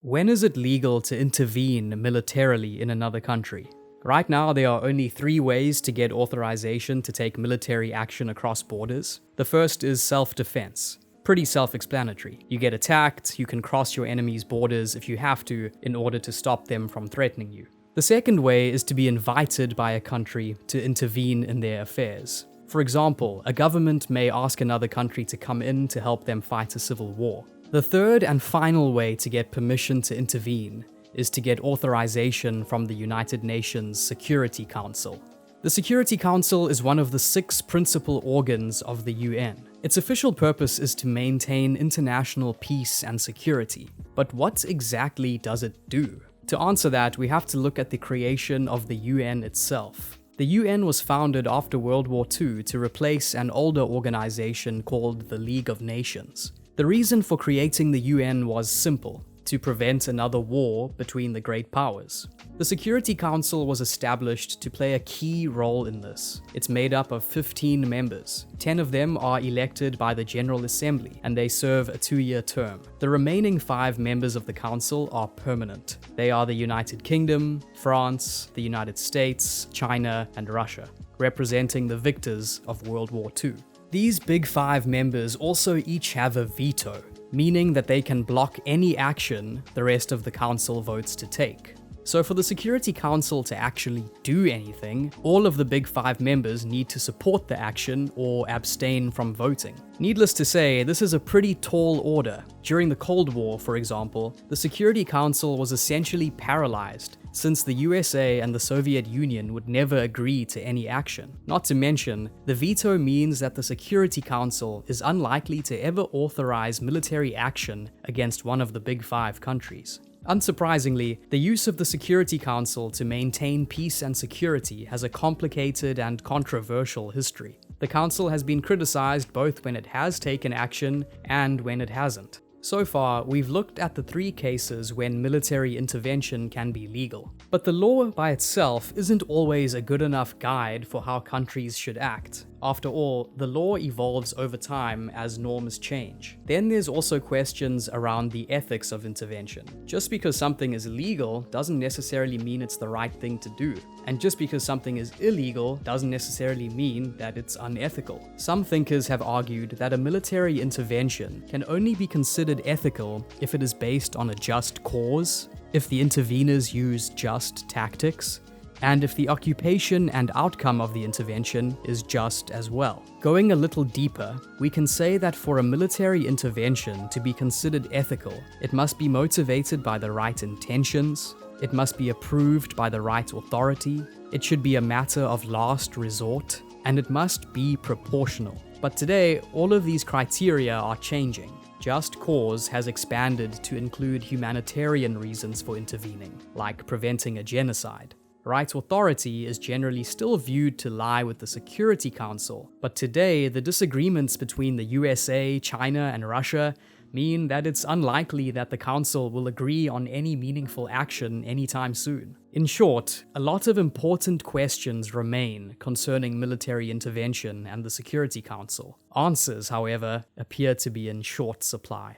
When is it legal to intervene militarily in another country? Right now, there are only 3 ways to get authorization to take military action across borders. The first is self-defense. Pretty self-explanatory. You get attacked, you can cross your enemy's borders if you have to in order to stop them from threatening you. The second way is to be invited by a country to intervene in their affairs. For example, a government may ask another country to come in to help them fight a civil war. The third and final way to get permission to intervene is to get authorization from the United Nations Security Council. The Security Council is one of the 6 principal organs of the UN. Its official purpose is to maintain international peace and security. But what exactly does it do? To answer that, we have to look at the creation of the UN itself. The UN was founded after World War II to replace an older organization called the League of Nations. The reason for creating the UN was simple: to prevent another war between the great powers. The Security Council was established to play a key role in this. It's made up of 15 members. 10 of them are elected by the General Assembly, and they serve a 2-year term. The remaining 5 members of the Council are permanent. They are the United Kingdom, France, the United States, China, and Russia, representing the victors of World War II. These Big 5 members also each have a veto, meaning that they can block any action the rest of the council votes to take. So for the Security Council to actually do anything, all of the Big 5 members need to support the action or abstain from voting. Needless to say, this is a pretty tall order. During the Cold War, for example, the Security Council was essentially paralyzed, since the USA and the Soviet Union would never agree to any action. Not to mention, the veto means that the Security Council is unlikely to ever authorize military action against one of the Big 5 countries. Unsurprisingly, the use of the Security Council to maintain peace and security has a complicated and controversial history. The Council has been criticized both when it has taken action and when it hasn't. So far, we've looked at the 3 cases when military intervention can be legal. But the law by itself isn't always a good enough guide for how countries should act. After all, the law evolves over time as norms change. Then there's also questions around the ethics of intervention. Just because something is legal doesn't necessarily mean it's the right thing to do. And just because something is illegal doesn't necessarily mean that it's unethical. Some thinkers have argued that a military intervention can only be considered ethical if it is based on a just cause, if the interveners use just tactics, and if the occupation and outcome of the intervention is just as well. Going a little deeper, we can say that for a military intervention to be considered ethical, it must be motivated by the right intentions, it must be approved by the right authority, it should be a matter of last resort, and it must be proportional. But today, all of these criteria are changing. Just cause has expanded to include humanitarian reasons for intervening, like preventing a genocide. Right authority is generally still viewed to lie with the Security Council, but today the disagreements between the USA, China, and Russia mean that it's unlikely that the Council will agree on any meaningful action anytime soon. In short, a lot of important questions remain concerning military intervention and the Security Council. Answers, however, appear to be in short supply.